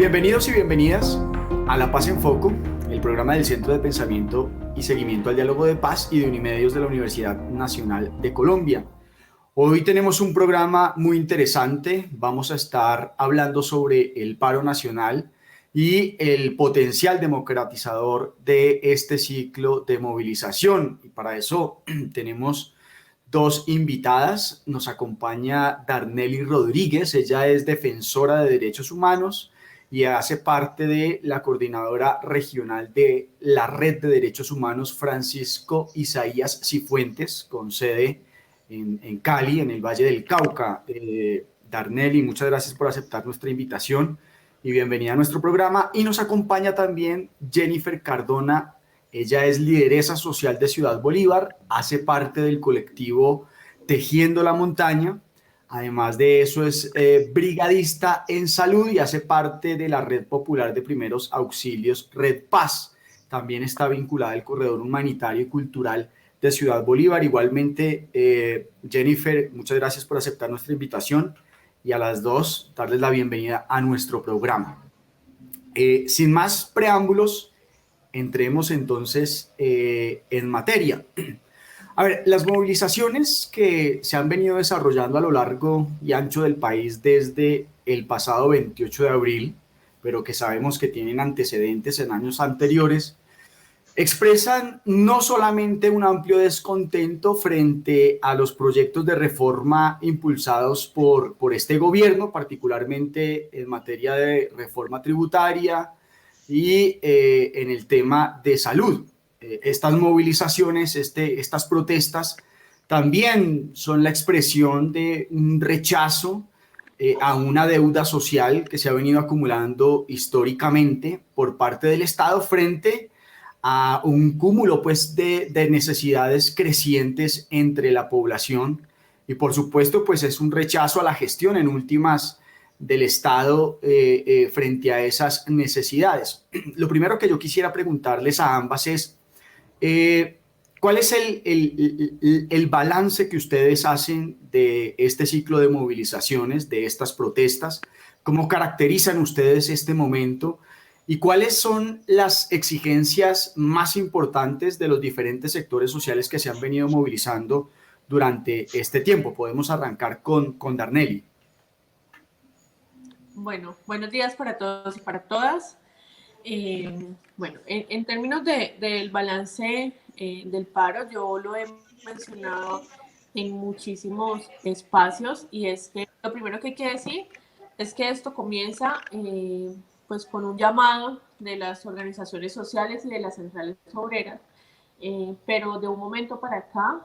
Bienvenidos y bienvenidas a La Paz en Foco, el programa del Centro de Pensamiento y Seguimiento al Diálogo de Paz y de Unimedios de la Universidad Nacional de Colombia. Hoy tenemos un programa muy interesante. Vamos a estar hablando sobre el paro nacional y el potencial democratizador de este ciclo de movilización. Y para eso tenemos dos invitadas. Nos acompaña Darnely Rodríguez. Ella es defensora de derechos humanos y hace parte de la coordinadora regional de la Red de Derechos Humanos Francisco Isaías Cifuentes, con sede en Cali, en el Valle del Cauca. Darnely, muchas gracias por aceptar nuestra invitación y bienvenida a nuestro programa. Y nos acompaña también Jennifer Cardona. Ella es lideresa social de Ciudad Bolívar, hace parte del colectivo Tejiendo la Montaña. Además de eso es brigadista en salud y hace parte de la Red Popular de Primeros Auxilios, Red Paz. También está vinculada al Corredor Humanitario y Cultural de Ciudad Bolívar. Igualmente, Jennifer, muchas gracias por aceptar nuestra invitación y a las dos darles la bienvenida a nuestro programa. Sin más preámbulos, entremos entonces en materia. A ver, las movilizaciones que se han venido desarrollando a lo largo y ancho del país desde el pasado 28 de abril, pero que sabemos que tienen antecedentes en años anteriores, expresan no solamente un amplio descontento frente a los proyectos de reforma impulsados por este gobierno, particularmente en materia de reforma tributaria y en el tema de salud. Estas movilizaciones, estas protestas, también son la expresión de un rechazo a una deuda social que se ha venido acumulando históricamente por parte del Estado frente a un cúmulo pues, de necesidades crecientes entre la población y por supuesto pues es un rechazo a la gestión en últimas del Estado frente a esas necesidades. Lo primero que yo quisiera preguntarles a ambas es ¿cuál es el balance que ustedes hacen de este ciclo de movilizaciones, de estas protestas? ¿Cómo caracterizan ustedes este momento? ¿Y cuáles son las exigencias más importantes de los diferentes sectores sociales que se han venido movilizando durante este tiempo? Podemos arrancar con Darnely. Bueno, buenos días para todos y para todas. Bueno, en términos del balance del paro, yo lo he mencionado en muchísimos espacios y es que lo primero que hay que decir es que esto comienza pues con un llamado de las organizaciones sociales y de las centrales obreras, pero de un momento para acá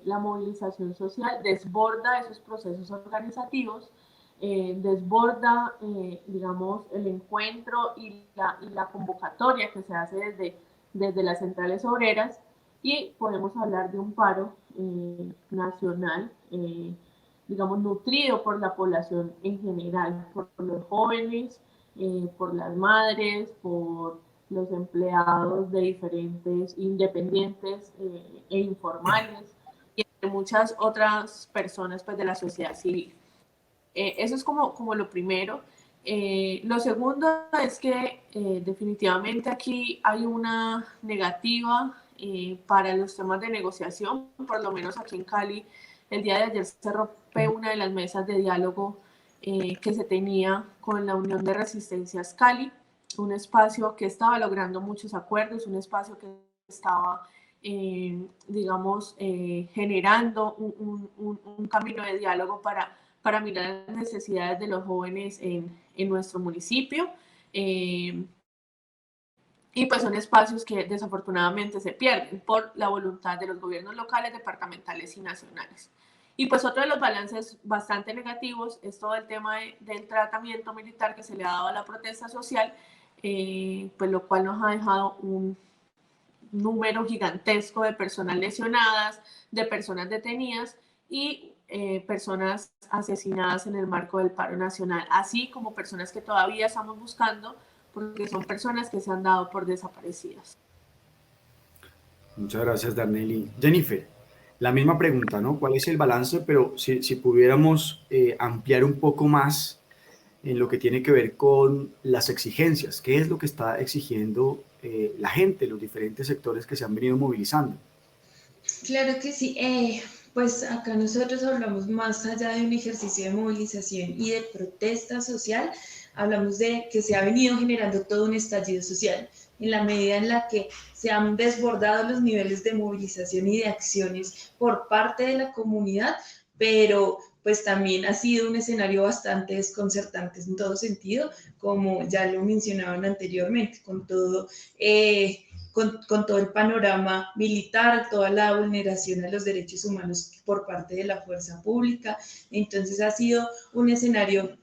la movilización social desborda esos procesos organizativos, desborda, digamos, el encuentro y la convocatoria que se hace desde las centrales obreras y podemos hablar de un paro nacional, digamos, nutrido por la población en general, por los jóvenes, por las madres, por los empleados de diferentes independientes e informales y entre muchas otras personas pues, de la sociedad civil. Eso es como lo primero. Lo segundo es que definitivamente aquí hay una negativa para los temas de negociación, por lo menos aquí en Cali. El día de ayer se rompe una de las mesas de diálogo que se tenía con la Unión de Resistencias Cali, un espacio que estaba logrando muchos acuerdos, un espacio que estaba, digamos, generando un camino de diálogo para mirar las necesidades de los jóvenes en nuestro municipio. Y pues son espacios que desafortunadamente se pierden por la voluntad de los gobiernos locales, departamentales y nacionales. Y pues otro de los balances bastante negativos es todo el tema del tratamiento militar que se le ha dado a la protesta social, pues lo cual nos ha dejado un número gigantesco de personas lesionadas, de personas detenidas y personas asesinadas en el marco del paro nacional, así como personas que todavía estamos buscando porque son personas que se han dado por desaparecidas. Muchas gracias, Darnely. Jennifer, la misma pregunta, ¿no? ¿Cuál es el balance? Pero si pudiéramos ampliar un poco más en lo que tiene que ver con las exigencias. ¿Qué es lo que está exigiendo la gente, los diferentes sectores que se han venido movilizando? Claro que sí. Pues acá nosotros hablamos más allá de un ejercicio de movilización y de protesta social, hablamos de que se ha venido generando todo un estallido social en la medida en la que se han desbordado los niveles de movilización y de acciones por parte de la comunidad, pero pues también ha sido un escenario bastante desconcertante en todo sentido, como ya lo mencionaban anteriormente, con todo el panorama militar, toda la vulneración a los derechos humanos por parte de la fuerza pública. Entonces ha sido un escenario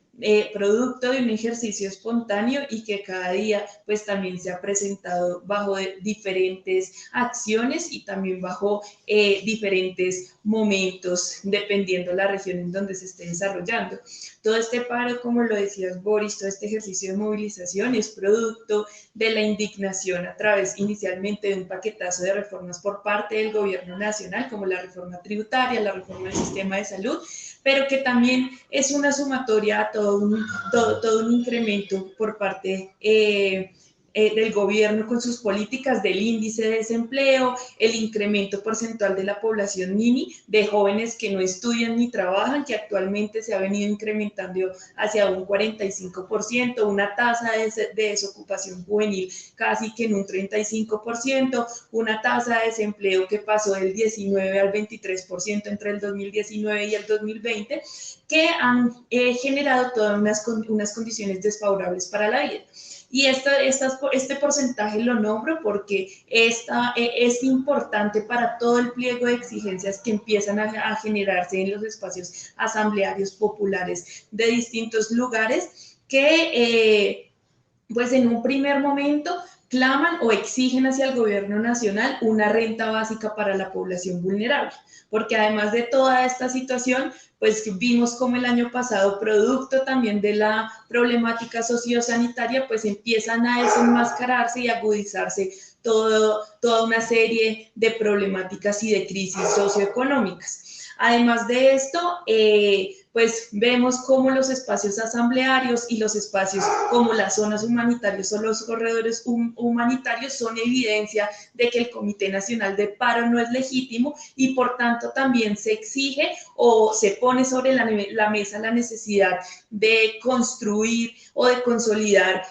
producto de un ejercicio espontáneo y que cada día pues también se ha presentado bajo diferentes acciones y también bajo diferentes momentos dependiendo la región en donde se esté desarrollando. Todo este paro, como lo decías Boris, todo este ejercicio de movilización es producto de la indignación a través inicialmente de un paquetazo de reformas por parte del gobierno nacional, como la reforma tributaria, la reforma del sistema de salud, pero que también es una sumatoria a todo un incremento por parte del gobierno con sus políticas del índice de desempleo, el incremento porcentual de la población NINI, de jóvenes que no estudian ni trabajan, que actualmente se ha venido incrementando hacia un 45%, una tasa de desocupación juvenil casi que en un 35%, una tasa de desempleo que pasó del 19 al 23% entre el 2019 y el 2020, que han generado todas unas condiciones desfavorables para la vida. Y este porcentaje lo nombro porque es importante para todo el pliego de exigencias que empiezan a generarse en los espacios asamblearios populares de distintos lugares que pues en un primer momento claman o exigen hacia el gobierno nacional una renta básica para la población vulnerable, porque además de toda esta situación, pues vimos como el año pasado, producto también de la problemática sociosanitaria, pues empiezan a desenmascararse y agudizarse toda una serie de problemáticas y de crisis socioeconómicas. Además de esto, pues vemos cómo los espacios asamblearios y los espacios como las zonas humanitarias o los corredores humanitarios son evidencia de que el Comité Nacional de Paro no es legítimo y por tanto también se exige o se pone sobre la mesa la necesidad de construir o de consolidar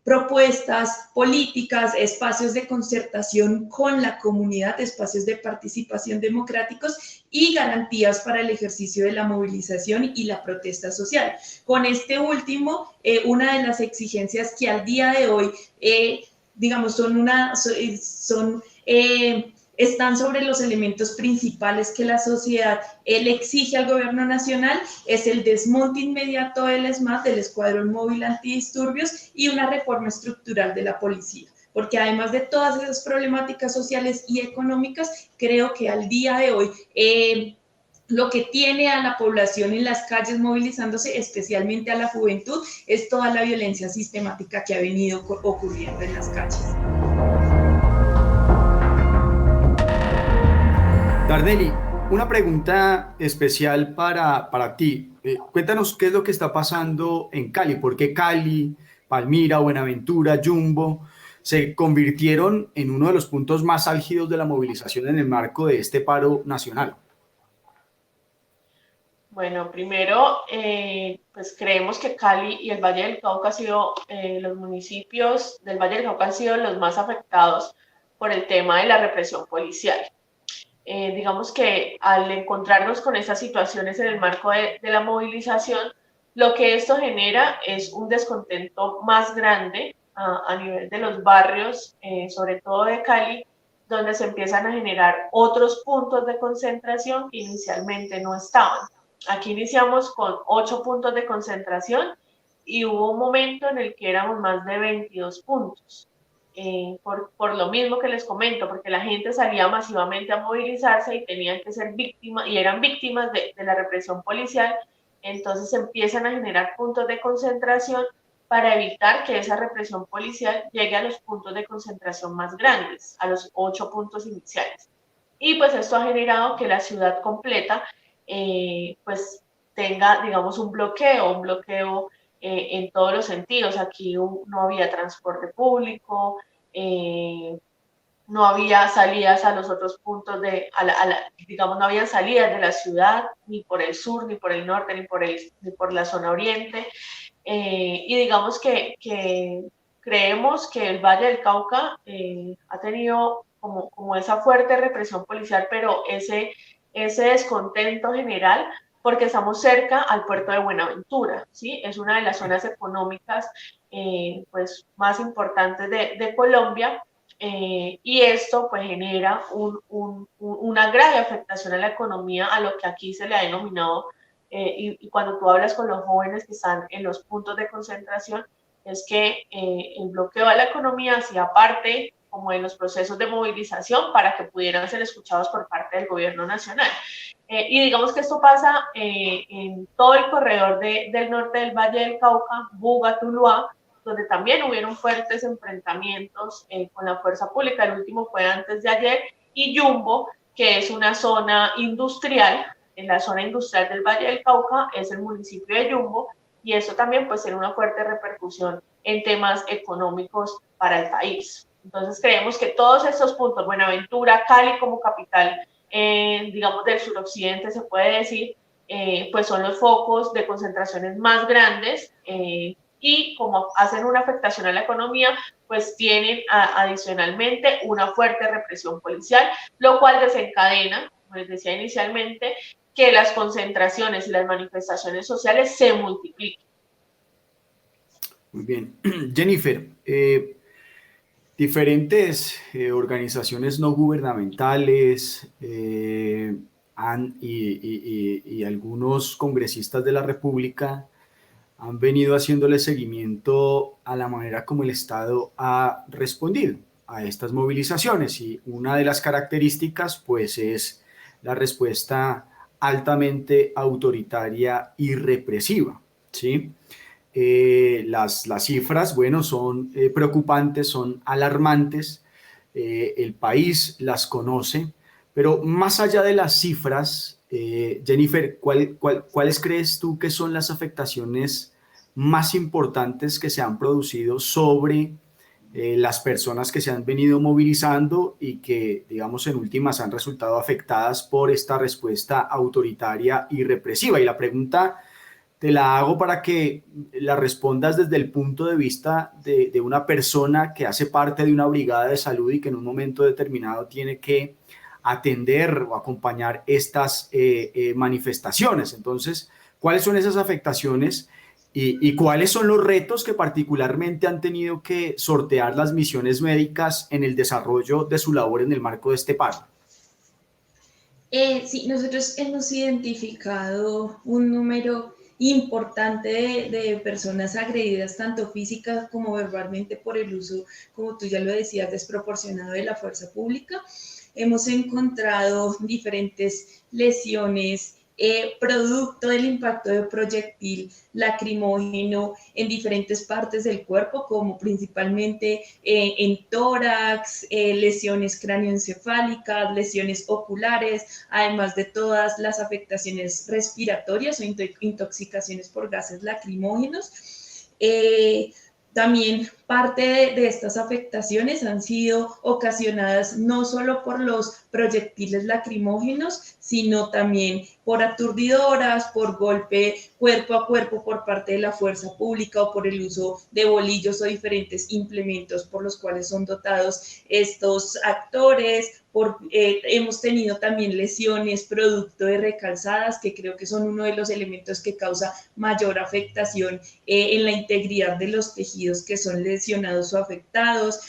propuestas políticas, espacios de concertación con la comunidad, espacios de participación democráticos y garantías para el ejercicio de la movilización y la protesta social. Con este último, una de las exigencias que al día de hoy, digamos, están sobre los elementos principales que la sociedad le exige al gobierno nacional, es el desmonte inmediato del ESMAD, del Escuadrón Móvil Antidisturbios, y una reforma estructural de la policía. Porque además de todas esas problemáticas sociales y económicas, creo que al día de hoy lo que tiene a la población en las calles movilizándose, especialmente a la juventud, es toda la violencia sistemática que ha venido ocurriendo en las calles. Darneli, una pregunta especial para ti. Cuéntanos qué es lo que está pasando en Cali, por qué Cali, Palmira, Buenaventura, Jumbo se convirtieron en uno de los puntos más álgidos de la movilización en el marco de este paro nacional. Bueno, primero, pues creemos que Cali y el Valle del Cauca han sido, los municipios del Valle del Cauca han sido los más afectados por el tema de la represión policial. Digamos que al encontrarnos con estas situaciones en el marco de la movilización, lo que esto genera es un descontento más grande a nivel de los barrios, sobre todo de Cali, donde se empiezan a generar otros puntos de concentración que inicialmente no estaban. Aquí iniciamos con 8 puntos de concentración y hubo un momento en el que éramos más de 22 puntos. Por lo mismo que les comento, porque la gente salía masivamente a movilizarse y tenían que ser víctimas, y eran víctimas de la represión policial, entonces empiezan a generar puntos de concentración para evitar que esa represión policial llegue a los puntos de concentración más grandes, a los 8 puntos iniciales. Y pues esto ha generado que la ciudad completa pues tenga, digamos, un bloqueo en todos los sentidos. Aquí no había transporte público, no había salidas a los otros puntos digamos, no había salidas de la ciudad, ni por el sur, ni por el norte, ni por la zona oriente. Y digamos que creemos que el Valle del Cauca ha tenido como esa fuerte represión policial, pero ese descontento general, porque estamos cerca al puerto de Buenaventura, ¿sí? Es una de las zonas económicas pues, más importantes de Colombia, y esto pues genera una grave afectación a la economía, a lo que aquí se le ha denominado, y cuando tú hablas con los jóvenes que están en los puntos de concentración, es que el bloqueo a la economía hacía parte como de los procesos de movilización para que pudieran ser escuchados por parte del gobierno nacional. Y digamos que esto pasa en todo el corredor del norte del Valle del Cauca, Buga, Tuluá, donde también hubieron fuertes enfrentamientos con la fuerza pública. El último fue antes de ayer, y Yumbo, que es una zona industrial, en la zona industrial del Valle del Cauca, es el municipio de Yumbo, y eso también pues tiene una fuerte repercusión en temas económicos para el país. Entonces creemos que todos estos puntos, Buenaventura, Cali como capital, digamos del suroccidente se puede decir, pues son los focos de concentraciones más grandes, y como hacen una afectación a la economía, pues tienen adicionalmente una fuerte represión policial, lo cual desencadena, como les decía inicialmente, que las concentraciones y las manifestaciones sociales se multipliquen. Muy bien. Jennifer, diferentes organizaciones no gubernamentales y algunos congresistas de la República han venido haciéndole seguimiento a la manera como el Estado ha respondido a estas movilizaciones, y una de las características pues es la respuesta altamente autoritaria y represiva, ¿sí? Las cifras, bueno, son preocupantes, son alarmantes, el país las conoce, pero más allá de las cifras, Jennifer, ¿cuáles crees tú que son las afectaciones más importantes que se han producido sobre las personas que se han venido movilizando y que, digamos, en últimas han resultado afectadas por esta respuesta autoritaria y represiva? Y la pregunta te la hago para que la respondas desde el punto de vista de una persona que hace parte de una brigada de salud y que en un momento determinado tiene que atender o acompañar estas manifestaciones. Entonces, ¿cuáles son esas afectaciones y cuáles son los retos que particularmente han tenido que sortear las misiones médicas en el desarrollo de su labor en el marco de este paro? Sí, nosotros hemos identificado un número importante de personas agredidas, tanto físicas como verbalmente, por el uso, como tú ya lo decías, desproporcionado de la fuerza pública. Hemos encontrado diferentes lesiones producto del impacto de proyectil lacrimógeno en diferentes partes del cuerpo, como principalmente en tórax, lesiones cráneoencefálicas, lesiones oculares, además de todas las afectaciones respiratorias o intoxicaciones por gases lacrimógenos. También parte de estas afectaciones han sido ocasionadas no solo por los proyectiles lacrimógenos, sino también por aturdidoras, por golpe cuerpo a cuerpo por parte de la fuerza pública o por el uso de bolillos o diferentes implementos por los cuales son dotados estos actores. Hemos tenido también lesiones producto de recalzadas, que creo que son uno de los elementos que causa mayor afectación en la integridad de los tejidos que son lesionados o afectados.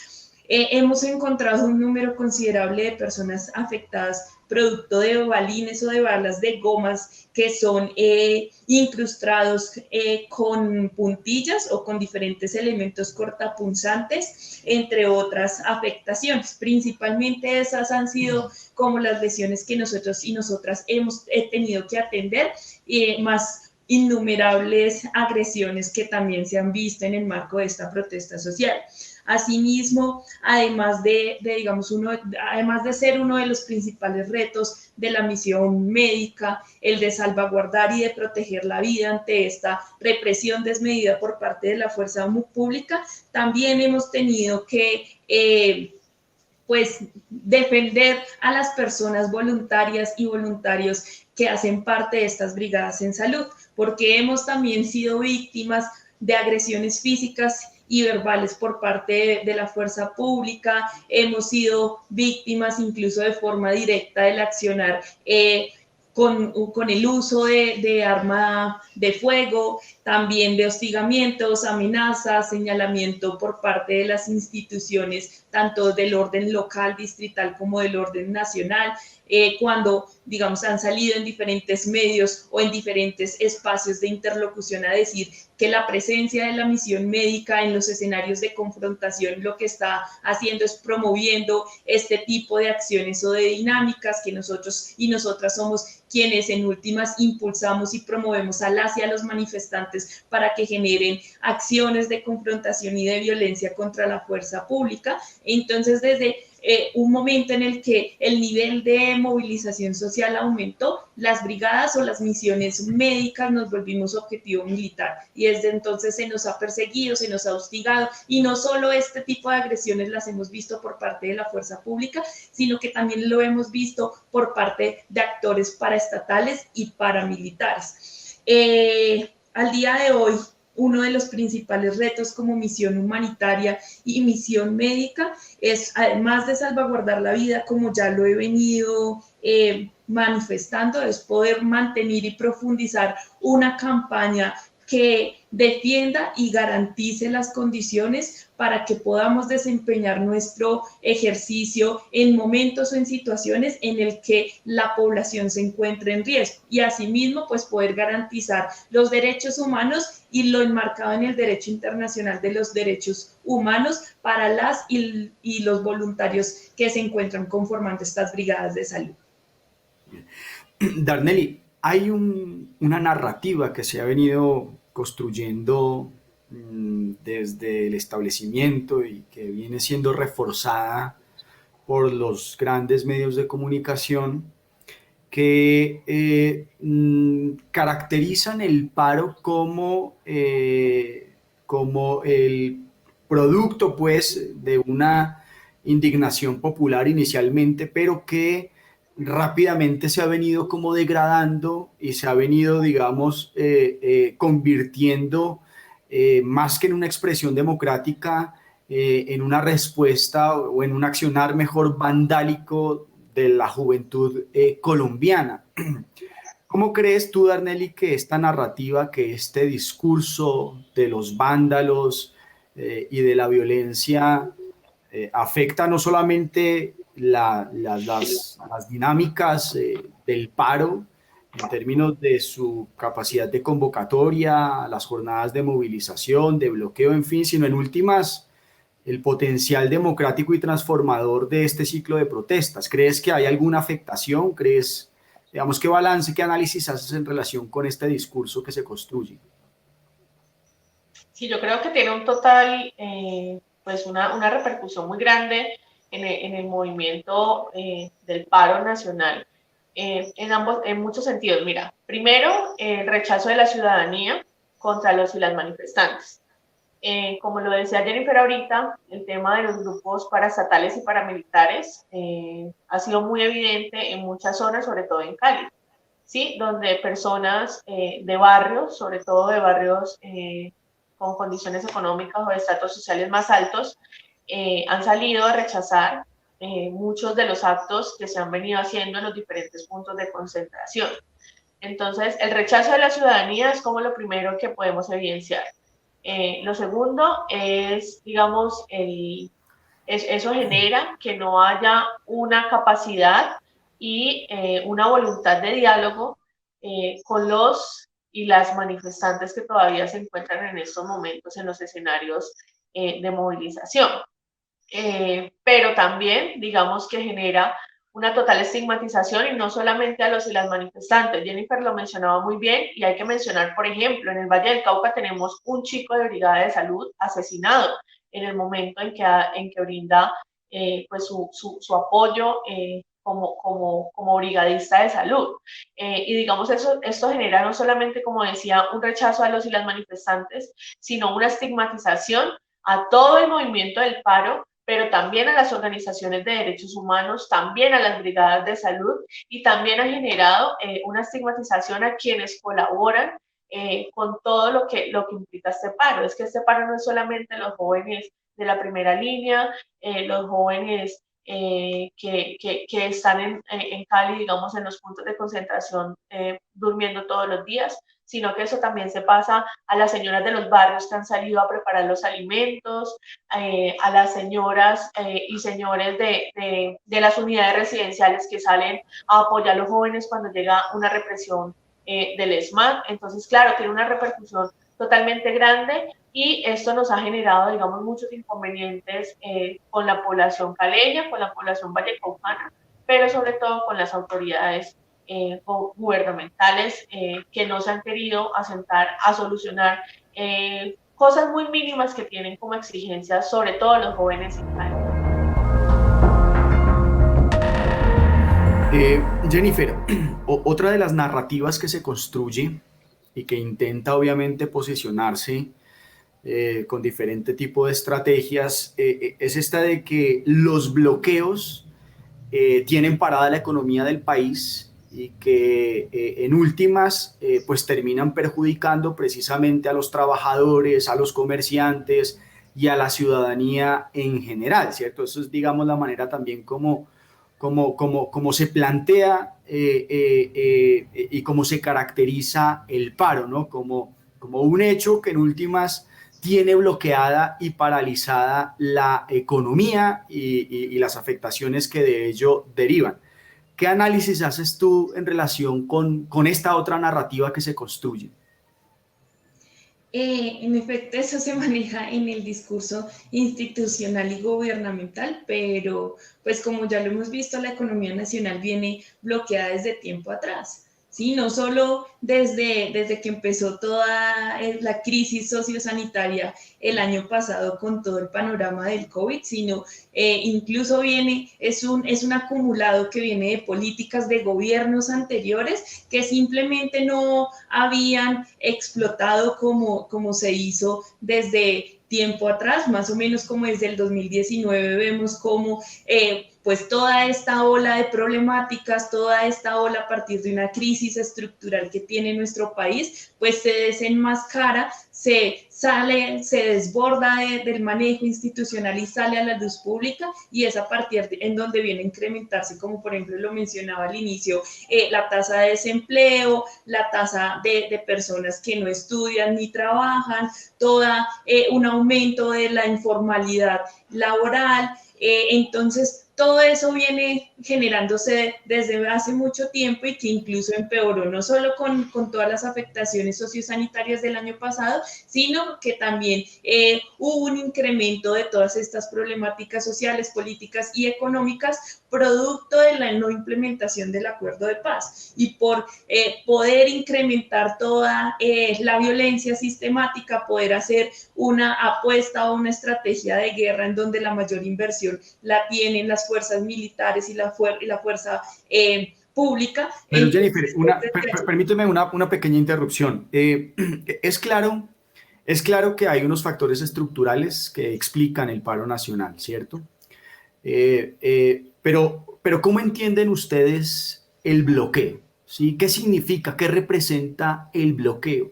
Hemos encontrado un número considerable de personas afectadas producto de balines o de balas de gomas que son incrustados con puntillas o con diferentes elementos cortapunzantes, entre otras afectaciones. Principalmente esas han sido como las lesiones que nosotros y nosotras hemos tenido que atender, más innumerables agresiones que también se han visto en el marco de esta protesta social. Asimismo, además de ser uno de los principales retos de la misión médica, el de salvaguardar y de proteger la vida ante esta represión desmedida por parte de la fuerza pública, también hemos tenido que pues defender a las personas voluntarias y voluntarios que hacen parte de estas brigadas en salud, porque hemos también sido víctimas de agresiones físicas y verbales por parte de la fuerza pública, hemos sido víctimas incluso de forma directa del accionar con el uso de arma de fuego, también de hostigamientos, amenazas, señalamiento por parte de las instituciones, tanto del orden local, distrital, como del orden nacional, cuando, digamos, han salido en diferentes medios o en diferentes espacios de interlocución a decir que la presencia de la misión médica en los escenarios de confrontación lo que está haciendo es promoviendo este tipo de acciones o de dinámicas, que nosotros y nosotras somos quienes en últimas impulsamos y promovemos a las y a los manifestantes para que generen acciones de confrontación y de violencia contra la fuerza pública. Entonces, desde un momento en el que el nivel de movilización social aumentó, las brigadas o las misiones médicas nos volvimos objetivo militar y desde entonces se nos ha perseguido, se nos ha hostigado, y no solo este tipo de agresiones las hemos visto por parte de la fuerza pública, sino que también lo hemos visto por parte de actores paraestatales y paramilitares. Al día de hoy, uno de los principales retos como misión humanitaria y misión médica es, además de salvaguardar la vida, como ya lo he venido manifestando, es poder mantener y profundizar una campaña que defienda y garantice las condiciones para que podamos desempeñar nuestro ejercicio en momentos o en situaciones en el que la población se encuentre en riesgo, y asimismo pues poder garantizar los derechos humanos y lo enmarcado en el derecho internacional de los derechos humanos para las y los voluntarios que se encuentran conformando estas brigadas de salud. Darnely, hay una narrativa que se ha venido construyendo desde el establecimiento y que viene siendo reforzada por los grandes medios de comunicación que caracterizan el paro como el producto, pues, de una indignación popular inicialmente, pero que rápidamente se ha venido como degradando y se ha venido, digamos, convirtiendo más que en una expresión democrática, en una respuesta o en un accionar mejor vandálico de la juventud colombiana. ¿Cómo crees tú, Darnely, que esta narrativa, que este discurso de los vándalos y de la violencia afecta no solamente las dinámicas del paro en términos de su capacidad de convocatoria, las jornadas de movilización, de bloqueo, en fin, sino en últimas el potencial democrático y transformador de este ciclo de protestas? ¿Crees que hay alguna afectación? ¿Crees, digamos, qué balance, qué análisis haces en relación con este discurso que se construye? Sí, yo creo que tiene un total, pues una repercusión muy grande en el movimiento del paro nacional, en muchos sentidos. Mira, primero, el rechazo de la ciudadanía contra los y las manifestantes. Como lo decía Jennifer ahorita, el tema de los grupos paraestatales y paramilitares ha sido muy evidente en muchas zonas, sobre todo en Cali, ¿sí? Donde personas de barrios, sobre todo de barrios con condiciones económicas o de estratos sociales más altos, han salido a rechazar muchos de los actos que se han venido haciendo en los diferentes puntos de concentración. Entonces, el rechazo de la ciudadanía es como lo primero que podemos evidenciar. Lo segundo es, digamos, eso genera que no haya una capacidad y una voluntad de diálogo con los y las manifestantes que todavía se encuentran en estos momentos en los escenarios de movilización. Pero también, digamos, que genera una total estigmatización, y no solamente a los y las manifestantes. Jennifer lo mencionaba muy bien, y hay que mencionar, por ejemplo, en el Valle del Cauca tenemos un chico de brigada de salud asesinado en el momento en que brinda pues su apoyo como brigadista de salud. Y digamos, esto genera no solamente, como decía, un rechazo a los y las manifestantes, sino una estigmatización a todo el movimiento del paro, pero también a las organizaciones de derechos humanos, también a las brigadas de salud, y también ha generado una estigmatización a quienes colaboran con todo lo que implica este paro. Es que este paro no es solamente los jóvenes de la primera línea, los jóvenes que están en Cali, digamos, en los puntos de concentración, durmiendo todos los días, sino que eso también se pasa a las señoras de los barrios que han salido a preparar los alimentos, a las señoras y señores de las unidades residenciales que salen a apoyar a los jóvenes cuando llega una represión del ESMAD. Entonces, claro, tiene una repercusión totalmente grande y esto nos ha generado, digamos, muchos inconvenientes con la población caleña, con la población vallecaupana, pero sobre todo con las autoridades gubernamentales que no se han querido asentar a solucionar cosas muy mínimas que tienen como exigencias, sobre todo los jóvenes en Cali. Jennifer, otra de las narrativas que se construye y que intenta obviamente posicionarse con diferente tipo de estrategias es esta de que los bloqueos tienen parada la economía del país y que en últimas pues terminan perjudicando precisamente a los trabajadores, a los comerciantes y a la ciudadanía en general, ¿cierto? Eso es, digamos, la manera también como se plantea y cómo se caracteriza el paro, ¿no? Como un hecho que en últimas tiene bloqueada y paralizada la economía y las afectaciones que de ello derivan. ¿Qué análisis haces tú en relación con esta otra narrativa que se construye? En efecto, eso se maneja en el discurso institucional y gubernamental, pero pues como ya lo hemos visto, la economía nacional viene bloqueada desde tiempo atrás. Sí, no solo desde que empezó toda la crisis sociosanitaria el año pasado con todo el panorama del COVID, sino incluso es un acumulado que viene de políticas de gobiernos anteriores que simplemente no habían explotado como se hizo desde tiempo atrás, más o menos como desde el 2019 vemos como pues toda esta ola de problemáticas, toda esta ola a partir de una crisis estructural que tiene nuestro país, pues se desenmascara, se desborda del manejo institucional y sale a la luz pública, y es a partir en donde viene a incrementarse, como por ejemplo lo mencionaba al inicio, la tasa de desempleo, la tasa de personas que no estudian ni trabajan, toda un aumento de la informalidad laboral. Entonces, todo eso viene generándose desde hace mucho tiempo y que incluso empeoró, no solo con todas las afectaciones sociosanitarias del año pasado, sino que también hubo un incremento de todas estas problemáticas sociales, políticas y económicas producto de la no implementación del acuerdo de paz. Y por poder incrementar toda la violencia sistemática, poder hacer una apuesta o una estrategia de guerra en donde la mayor inversión la tienen las fuerzas militares y la fuerza pública. Pero Jennifer, permíteme una pequeña interrupción. Es claro que hay unos factores estructurales que explican el paro nacional, ¿cierto? Pero ¿cómo entienden ustedes el bloqueo? ¿Sí? ¿Qué significa? ¿Qué representa el bloqueo?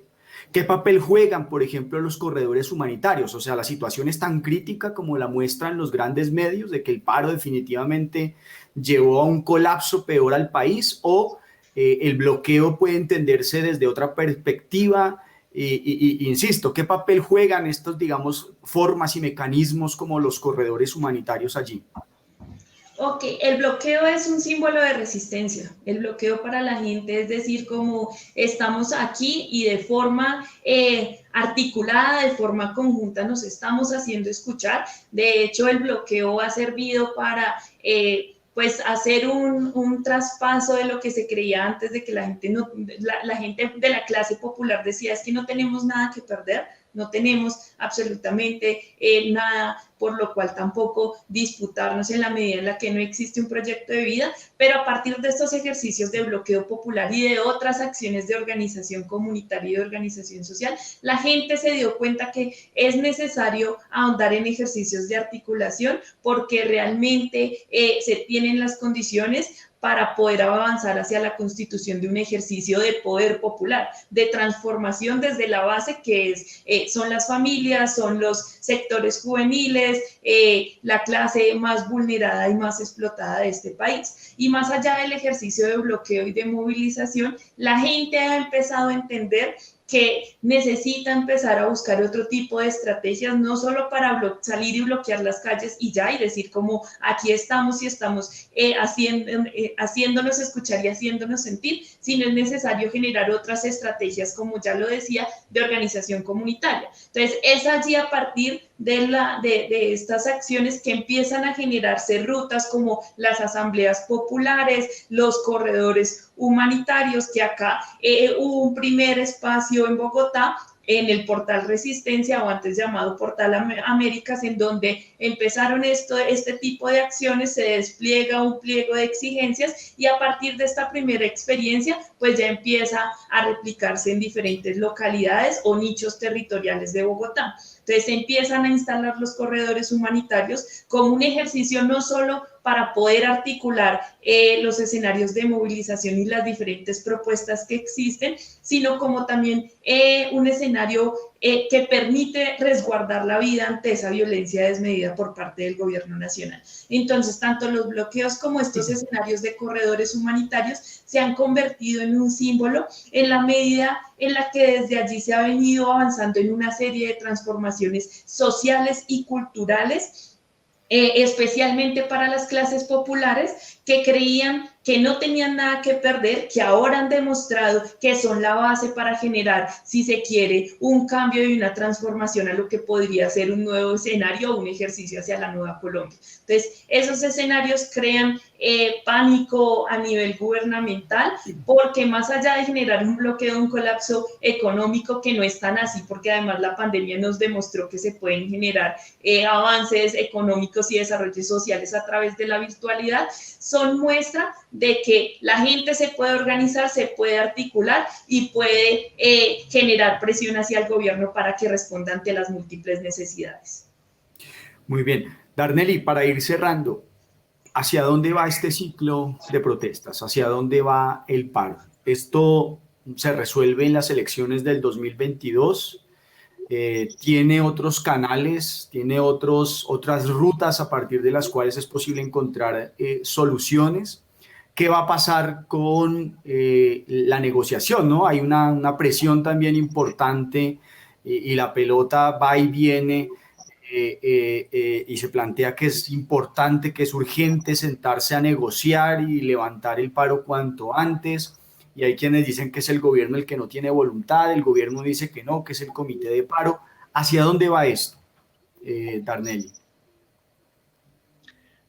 ¿Qué papel juegan, por ejemplo, los corredores humanitarios? O sea, la situación es tan crítica como la muestran los grandes medios de que el paro definitivamente llevó a un colapso peor al país, o el bloqueo puede entenderse desde otra perspectiva. Insisto, ¿qué papel juegan estos, digamos, formas y mecanismos como los corredores humanitarios allí? Ok, el bloqueo es un símbolo de resistencia. El bloqueo para la gente es decir, como estamos aquí y de forma articulada, de forma conjunta nos estamos haciendo escuchar. De hecho, el bloqueo ha servido para pues hacer un traspaso de lo que se creía antes de que la gente de la clase popular decía es que no tenemos nada que perder. no tenemos absolutamente nada por lo cual tampoco disputarnos en la medida en la que no existe un proyecto de vida, pero a partir de estos ejercicios de bloqueo popular y de otras acciones de organización comunitaria y de organización social, la gente se dio cuenta que es necesario ahondar en ejercicios de articulación porque realmente se tienen las condiciones para poder avanzar hacia la constitución de un ejercicio de poder popular, de transformación desde la base que son las familias, son los sectores juveniles, la clase más vulnerada y más explotada de este país. Y más allá del ejercicio de bloqueo y de movilización, la gente ha empezado a entender que necesita empezar a buscar otro tipo de estrategias, no solo para salir y bloquear las calles y ya, y decir como aquí estamos y estamos haciéndonos escuchar y haciéndonos sentir, sino es necesario generar otras estrategias, como ya lo decía, de organización comunitaria. Entonces, es allí a partir de estas acciones que empiezan a generarse rutas como las asambleas populares, los corredores humanitarios, que acá hubo un primer espacio en Bogotá, en el portal Resistencia, o antes llamado Portal Américas, en donde empezaron este tipo de acciones, se despliega un pliego de exigencias y a partir de esta primera experiencia, pues ya empieza a replicarse en diferentes localidades o nichos territoriales de Bogotá. Entonces empiezan a instalar los corredores humanitarios como un ejercicio no solo para poder articular los escenarios de movilización y las diferentes propuestas que existen, sino como también un escenario que permite resguardar la vida ante esa violencia desmedida por parte del gobierno nacional. Entonces, tanto los bloqueos como estos escenarios de corredores humanitarios se han convertido en un símbolo en la medida en la que desde allí se ha venido avanzando en una serie de transformaciones sociales y culturales, especialmente para las clases populares que creían que no tenían nada que perder, que ahora han demostrado que son la base para generar, si se quiere, un cambio y una transformación a lo que podría ser un nuevo escenario o un ejercicio hacia la nueva Colombia. Entonces, esos escenarios crean pánico a nivel gubernamental, porque más allá de generar un bloqueo, un colapso económico, que no es tan así, porque además la pandemia nos demostró que se pueden generar avances económicos y desarrollos sociales a través de la virtualidad, son muestra de que la gente se puede organizar, se puede articular y puede generar presión hacia el gobierno para que responda ante las múltiples necesidades. Muy bien. Darnelly, para ir cerrando, ¿hacia dónde va este ciclo de protestas? ¿Hacia dónde va el paro? ¿Esto se resuelve en las elecciones del 2022? ¿Tiene otros canales, tiene otras rutas a partir de las cuales es posible encontrar soluciones? ¿Qué va a pasar con la negociación, ¿no? Hay una presión también importante y la pelota va y viene y se plantea que es importante, que es urgente sentarse a negociar y levantar el paro cuanto antes. Y hay quienes dicen que es el gobierno el que no tiene voluntad, el gobierno dice que no, que es el comité de paro. ¿Hacia dónde va esto, Darnelly?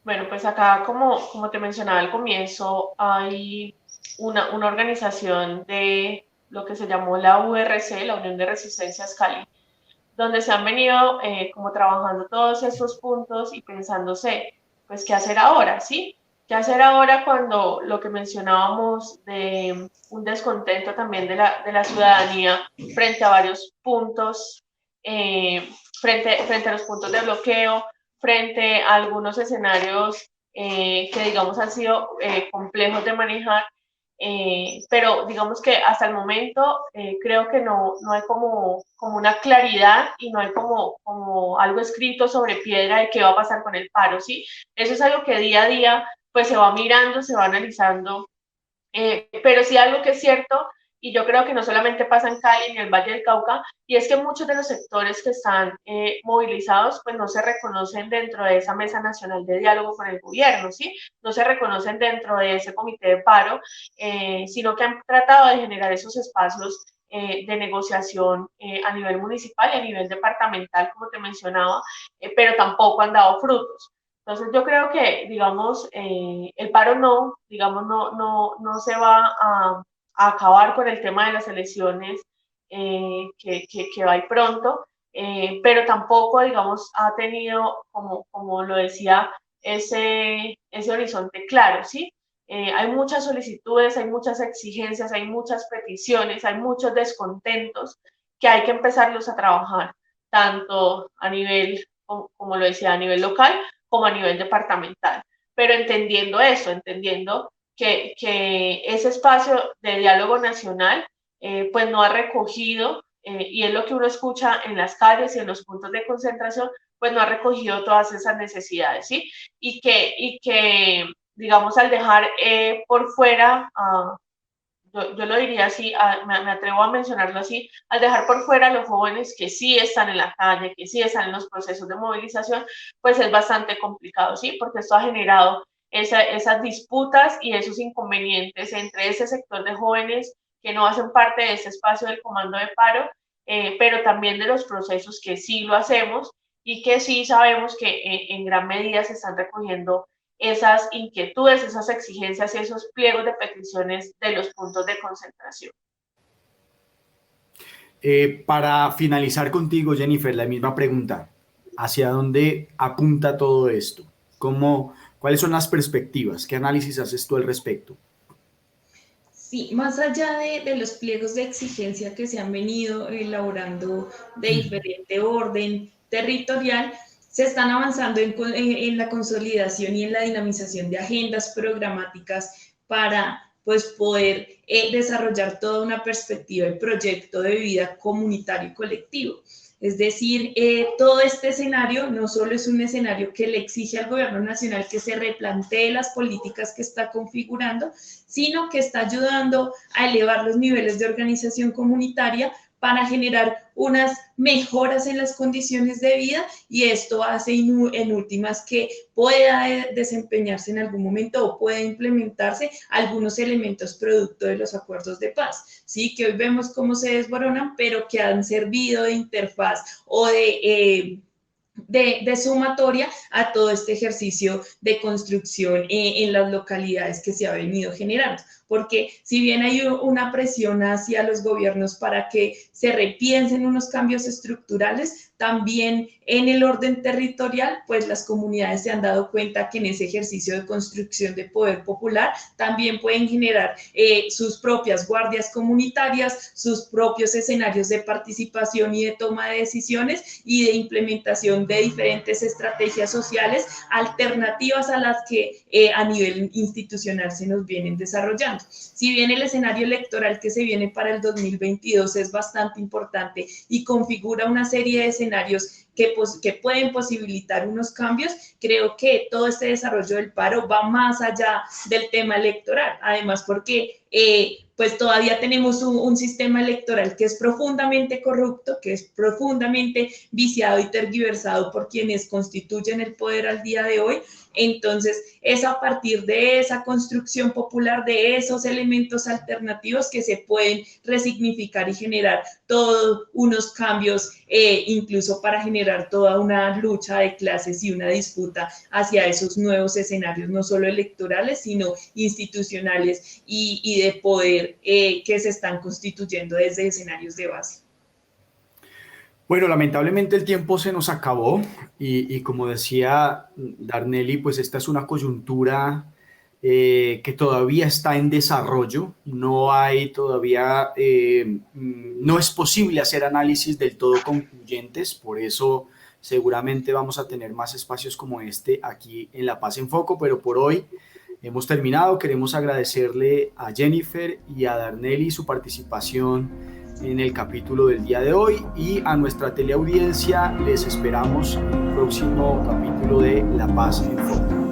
Bueno, pues acá, como te mencionaba al comienzo, hay una organización de lo que se llamó la URC, la Unión de Resistencias Cali, donde se han venido como trabajando todos estos puntos y pensándose, pues, ¿qué hacer ahora? ¿Sí? ¿Qué hacer ahora cuando lo que mencionábamos de un descontento también de la ciudadanía frente a varios puntos, frente a los puntos de bloqueo, frente a algunos escenarios que digamos han sido complejos de manejar, pero digamos que hasta el momento creo que no hay como una claridad y no hay como algo escrito sobre piedra de qué va a pasar con el paro, ¿sí? Eso es algo que día a día pues se va mirando, se va analizando, pero sí algo que es cierto, y yo creo que no solamente pasa en Cali ni en el Valle del Cauca, y es que muchos de los sectores que están movilizados pues no se reconocen dentro de esa mesa nacional de diálogo con el gobierno, ¿sí? No se reconocen dentro de ese comité de paro, sino que han tratado de generar esos espacios de negociación a nivel municipal y a nivel departamental, como te mencionaba, pero tampoco han dado frutos. Entonces yo creo que, digamos, el paro no se va a acabar con el tema de las elecciones que va a ir pronto, pero tampoco, digamos, ha tenido, como lo decía, ese horizonte claro, ¿sí? Hay muchas solicitudes, hay muchas exigencias, hay muchas peticiones, hay muchos descontentos que hay que empezarlos a trabajar, tanto a nivel, como lo decía, a nivel local como a nivel departamental. Pero entendiendo eso, entendiendo que ese espacio de diálogo nacional pues no ha recogido, y es lo que uno escucha en las calles y en los puntos de concentración, pues no ha recogido todas esas necesidades, ¿sí? Y que digamos, al dejar por fuera, yo lo diría así, me atrevo a mencionarlo así, al dejar por fuera a los jóvenes que sí están en la calle, que sí están en los procesos de movilización, pues es bastante complicado, ¿sí? Porque esto ha generado esas disputas y esos inconvenientes entre ese sector de jóvenes que no hacen parte de ese espacio del comando de paro, pero también de los procesos que sí lo hacemos y que sí sabemos que en gran medida se están recogiendo esas inquietudes, esas exigencias y esos pliegos de peticiones de los puntos de concentración. Para finalizar contigo, Jennifer, la misma pregunta. ¿Hacia dónde apunta todo esto? ¿Cuáles son las perspectivas? ¿Qué análisis haces tú al respecto? Sí, más allá de los pliegos de exigencia que se han venido elaborando de diferente orden territorial, se están avanzando en la consolidación y en la dinamización de agendas programáticas para pues, poder desarrollar toda una perspectiva y proyecto de vida comunitario y colectivo. Es decir, todo este escenario no solo es un escenario que le exige al gobierno nacional que se replantee las políticas que está configurando, sino que está ayudando a elevar los niveles de organización comunitaria para generar unas mejoras en las condiciones de vida y esto hace en últimas que pueda desempeñarse en algún momento o pueda implementarse algunos elementos producto de los acuerdos de paz, ¿sí? Que hoy vemos cómo se desboronan, pero que han servido de interfaz o de sumatoria a todo este ejercicio de construcción en las localidades que se ha venido generando. Porque si bien hay una presión hacia los gobiernos para que se repiensen unos cambios estructurales, también en el orden territorial, pues las comunidades se han dado cuenta que en ese ejercicio de construcción de poder popular también pueden generar sus propias guardias comunitarias, sus propios escenarios de participación y de toma de decisiones y de implementación de diferentes estrategias sociales alternativas a las que a nivel institucional se nos vienen desarrollando. Si bien el escenario electoral que se viene para el 2022 es bastante importante y configura una serie de escenarios que pueden posibilitar unos cambios, creo que todo este desarrollo del paro va más allá del tema electoral. Además, porque pues todavía tenemos un sistema electoral que es profundamente corrupto, que es profundamente viciado y tergiversado por quienes constituyen el poder al día de hoy. Entonces, es a partir de esa construcción popular, de esos elementos alternativos que se pueden resignificar y generar todos unos cambios, incluso para generar toda una lucha de clases y una disputa hacia esos nuevos escenarios, no solo electorales, sino institucionales y de poder que se están constituyendo desde escenarios de base. Bueno, lamentablemente el tiempo se nos acabó y como decía Darnelly, pues esta es una coyuntura que todavía está en desarrollo, no hay todavía, no es posible hacer análisis del todo concluyentes, por eso seguramente vamos a tener más espacios como este aquí en La Paz en Foco, pero por hoy hemos terminado. Queremos agradecerle a Jennifer y a Darnelly su participación en el capítulo del día de hoy y a nuestra teleaudiencia les esperamos en el próximo capítulo de La Paz en Foco.